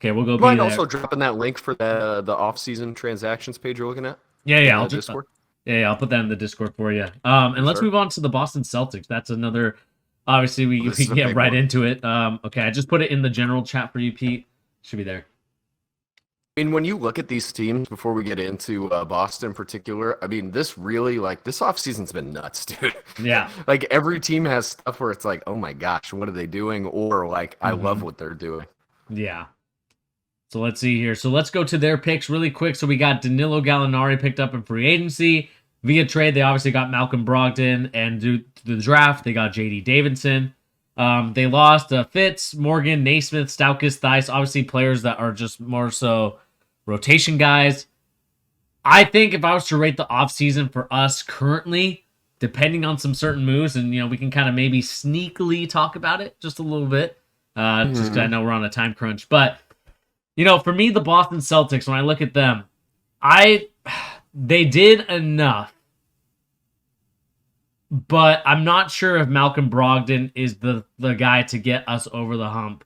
Okay, we'll go You B mind there. also dropping that link for the off-season transactions page you're looking at Yeah, in yeah, the Discord? I'll put that in the Discord for you. And Yes, let's sir. move on to the Boston Celtics. That's another. Obviously, we This we is a get big right one. into it. Okay, I just put it in the general chat for you, Pete. Should be there. I mean, when you look at these teams before we get into Boston in particular, I mean, this really like this offseason's been nuts, dude. Yeah. Like every team has stuff where it's like, oh my gosh, what are they doing? Or like, I love Mm-hmm. what they're doing. Yeah. So let's see here. So let's go to their picks really quick. So we got Danilo Gallinari picked up in free agency via trade. They obviously got Malcolm Brogdon, and due to the draft, they got JD Davidson. They lost Fitz, Morgan, Naismith, Stauskas, Thice. Obviously, players that are just more so rotation guys. I think if I was to rate the offseason for us currently, depending on some certain moves, and we can kind of maybe sneakily talk about it just a little bit, just because I Mhm. know we're on a time crunch. But for me, the Boston Celtics, when I look at them, I they did enough, but I'm not sure if Malcolm Brogdon is the guy to get us over the hump.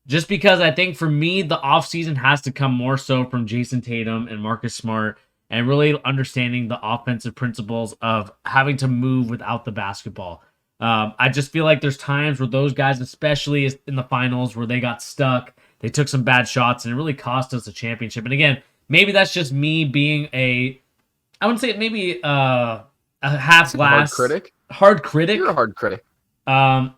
Just because I think for me, the offseason has to come more so from Jason Tatum and Marcus Smart and really understanding the offensive principles of having to move without the basketball. I just feel like there's times where those guys, especially in the finals, where they got stuck, they took some bad shots, and it really cost us a championship. And again, maybe that's just me being I wouldn't say maybe a half Is it a hard glass critic? hard You're a critic. hard critic, Um,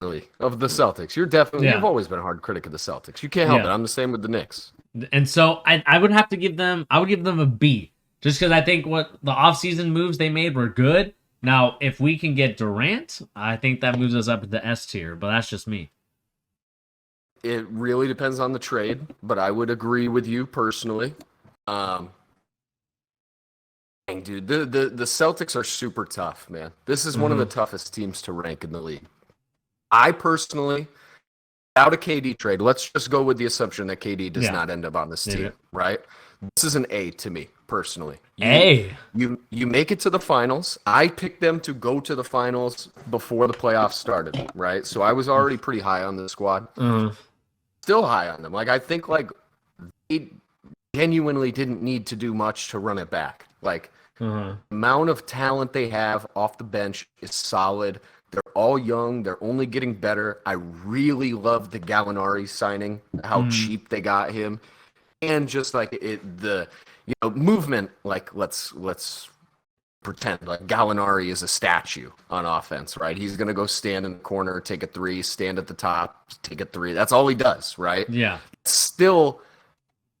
really, of the Celtics. You've yeah, always been a hard critic of the Celtics. You can't help it. yeah. I'm the same with the Knicks. And so I would have to give them I would give them a B just because I think what the offseason moves they made were good. Now, if we can get Durant, I think that moves us up to S tier, but that's just me. It really depends on the trade, but I would agree with you personally. Um, dang, dude, the Celtics are super tough, man. This is one of the Mm-hmm. toughest teams to rank in the league. I personally, without a KD trade, let's just go with the assumption that KD does Yeah. not end up on this Maybe. team, right? This is an A to me personally. You A. you make it to the finals. I picked them to go to the finals before the playoffs started, right? So I was already pretty high on the squad. Uh, Still high on them. Like I think like they genuinely didn't need to do much to run it back. Like uh, the amount of talent they have off the bench is solid. They're all young. They're only getting better. I really love the Gallinari signing, how mm, cheap they got him, and just like the movement. Like let's pretend like Gallinari is a statue on offense, right? He's gonna go stand in the corner, take a three, stand at the top, take a three. That's all he does, right? yeah. Still,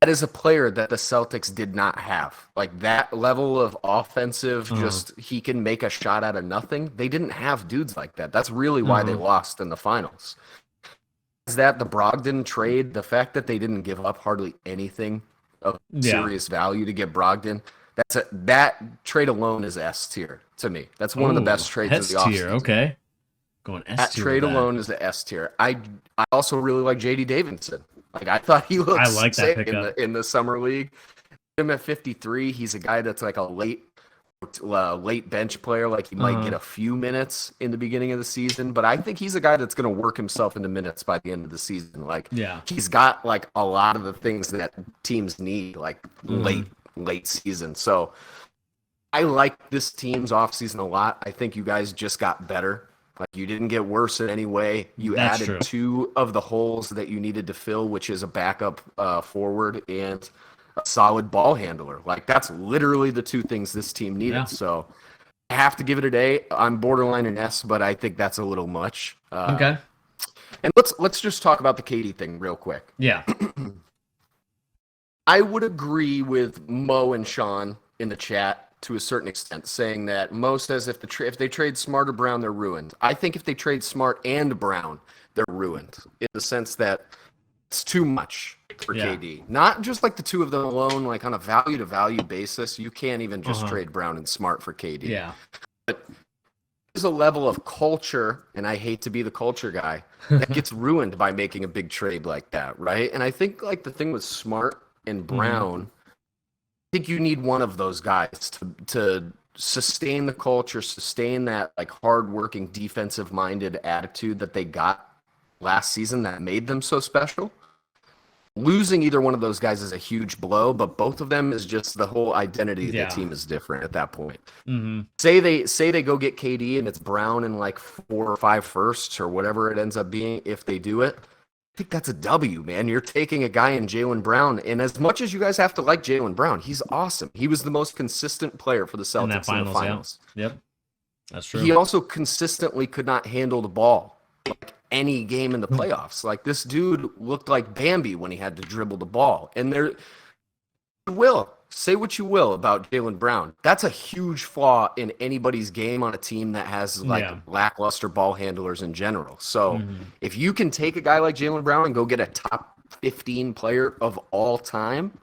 that is a player that the Celtics did not have. Like that level of offensive, Uh, just he can make a shot out of nothing. They didn't have dudes like that. That's really why they uh, lost in the finals. Is that the Brogdon trade? The fact that they didn't give up hardly anything of yeah. serious value to get Brogdon. That trade alone is S tier to me. That's one of the Oh, best trades of S the tier. offseason. Okay. Going S That tier with trade that. alone is the S tier. I also really like JD Davidson. Like I thought he I looked like that sick pickup. in the summer league. Him at 53, he's a guy that's like a late bench player. Like he might get Uh, a few minutes in the beginning of the season, but I think he's a guy that's going to work himself into minutes by the end of the season. Like yeah. he's got like a lot of the things that teams need, like Uh, late season. So I like this team's offseason a lot. I think you guys just got better. Like you didn't get worse in any way. You that's added true. two of the holes that you needed to fill, which is a backup forward and a solid ball handler. Like that's literally the two things this team Yeah. needed. So I have to give it a day. I'm borderline an S, but I think that's a little much. Okay. And let's just talk about the Katie thing real quick. Yeah. I would agree with Mo and Sean in the chat to a certain extent, saying that Mo says if they trade Smart or Brown, they're ruined. I think if they trade Smart and Brown, they're ruined in the sense that it's too much for Yeah. KD. Not just like the two of them alone, like on a value to value basis. You can't even just Uh-huh. trade Brown and Smart for KD. Yeah. There's a level of culture, and I hate to be the culture guy, that gets ruined by making a big trade like that, right? And I think like the thing with Smart and Hmm. Brown, I think you need one of those guys to sustain the culture, sustain that like hardworking defensive minded attitude that they got last season that made them so special. Losing either one of those guys is a huge blow, but both of them is just the whole identity of the Yeah. team is different at that point. Mm-hmm. Say they go get KD and it's Brown and like 4 or 5 firsts or whatever it ends up being if they do it. I think that's a W, man. You're taking a guy in Jaylen Brown, and as much as you guys have to like Jaylen Brown, he's awesome. He was the most consistent player for the In that Celtics in the finals. Yeah. Yep. That's true. He also consistently could not handle the ball like any game in the playoffs. Like this dude looked like Bambi when he had to dribble the ball. And there will say what you will about Jaylen Brown. That's a huge flaw in anybody's game on a team that has like lackluster ball handlers in general. So if you can take a guy like Jaylen Brown and go get a top 15 player of all time,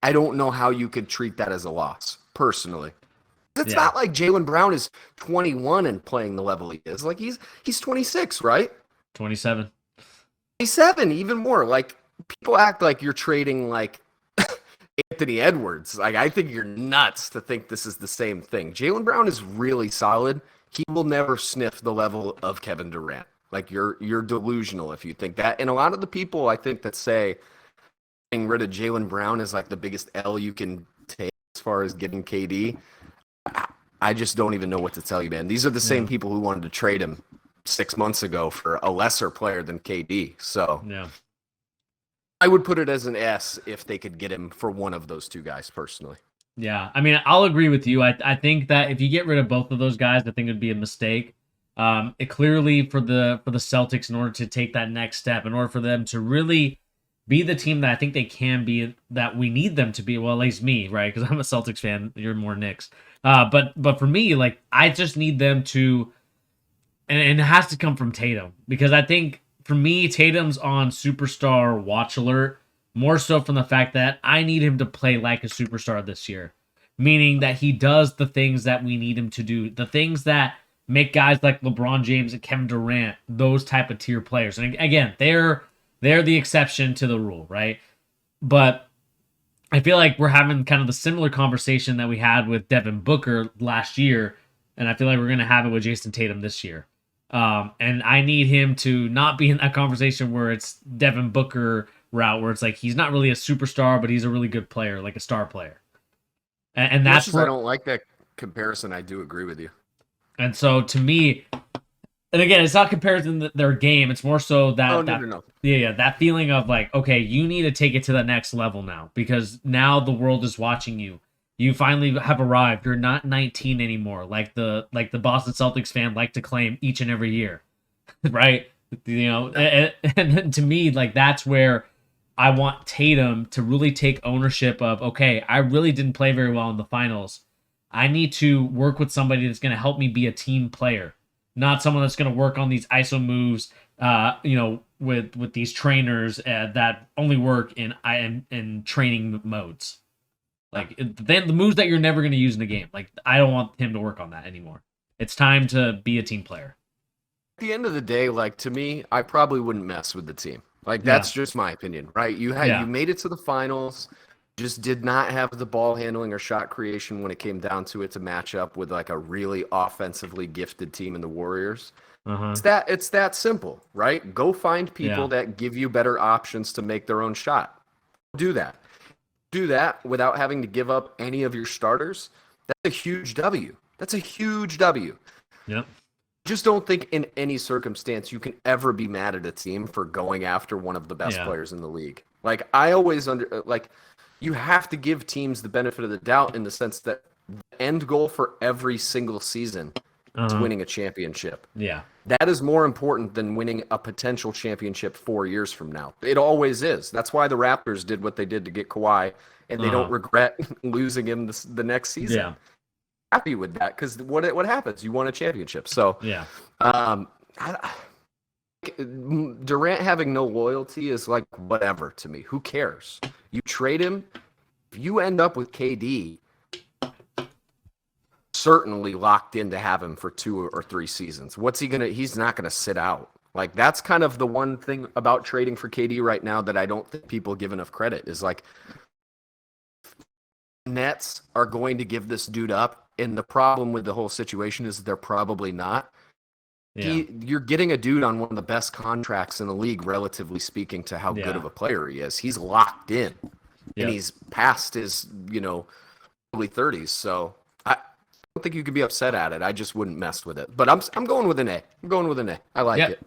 I don't know how you could treat that as a loss, personally. It's not like Jaylen Brown is 21 and playing the level he is. Like he's 26, right? 27. 27, even more. Like people act like you're trading like Anthony Edwards. Like I think you're nuts to think this is the same thing. Jaylen Brown is really solid. He will never sniff the level of Kevin Durant. Like you're delusional if you think that. And a lot of the people I think that say getting rid of Jaylen Brown is like the biggest L you can take as far as getting KD. I just don't even know what to tell you, man. These are the same people who wanted to trade him 6 months ago for a lesser player than KD. So I would put it as an S if they could get him for one of those two guys personally. Yeah, I mean, I'll agree with you. I think that if you get rid of both of those guys, I think it would be a mistake. It clearly for the Celtics, in order to take that next step, in order for them to really be the team that I think they can be, that we need them to be. Well, at least me, right? Because I'm a Celtics fan. You're more Knicks. But for me, like I just need them to, and it has to come from Tatum, because I think for me, Tatum's on superstar watch alert more so from the fact that I need him to play like a superstar this year, meaning that he does the things that we need him to do, the things that make guys like LeBron James and Kevin Durant those type of tier players. And again, they're the exception to the rule, right? But I feel like we're having kind of the similar conversation that we had with Devin Booker last year, and I feel like we're going to have it with Jason Tatum this year. And I need him to not be in that conversation where it's Devin Booker route, where it's like he's not really a superstar, but he's a really good player, like a star player. And that's where I don't like that comparison. I do agree with you. And so to me, and again, it's not comparison to their game. It's more so that, No. that feeling of like, okay, you need to take it to the next level now, because now the world is watching you. You finally have arrived. You're not 19 anymore, like the Boston Celtics fan like to claim each and every year, right? You know, and to me, like that's where I want Tatum to really take ownership of, okay, I really didn't play very well in the finals. I need to work with somebody that's going to help me be a team player, not someone that's going to work on these ISO moves, with these trainers that only work in training modes. Like then the moves that you're never going to use in a game. Like I don't want him to work on that anymore. It's time to be a team player. At the end of the day, like to me, I probably wouldn't mess with the team. Like that's just my opinion, right? You made it to the finals, just did not have the ball handling or shot creation when it came down to it to match up with like a really offensively gifted team in the Warriors. It's that simple, right? Go find people that give you better options to make their own shot. Do that. Do that without having to give up any of your starters. That's a huge W. That's a huge W. Yep. Just don't think in any circumstance you can ever be mad at a team for going after one of the best players in the league. Like I always you have to give teams the benefit of the doubt in the sense that the end goal for every single season is winning a championship. Yeah. That is more important than winning a potential championship 4 years from now. It always is. That's why the Raptors did what they did to get Kawhi, and they don't regret losing him the next season. Yeah. Happy with that because what happens? You won a championship. So Durant having no loyalty is like whatever to me. Who cares? You trade him. If you end up with KD, certainly locked in to have him for 2 or 3 seasons. He's not gonna sit out. Like that's kind of the one thing about trading for KD right now that I don't think people give enough credit is like Nets are going to give this dude up. And the problem with the whole situation is they're probably not. Yeah. You're getting a dude on one of the best contracts in the league, relatively speaking, to how good Yeah. of a player he is. He's locked in, and Yep. he's past his, early 30s. So I don't think you could be upset at it. I just wouldn't mess with it. But I'm going with an A. I'm going with an A. I like Yep. it.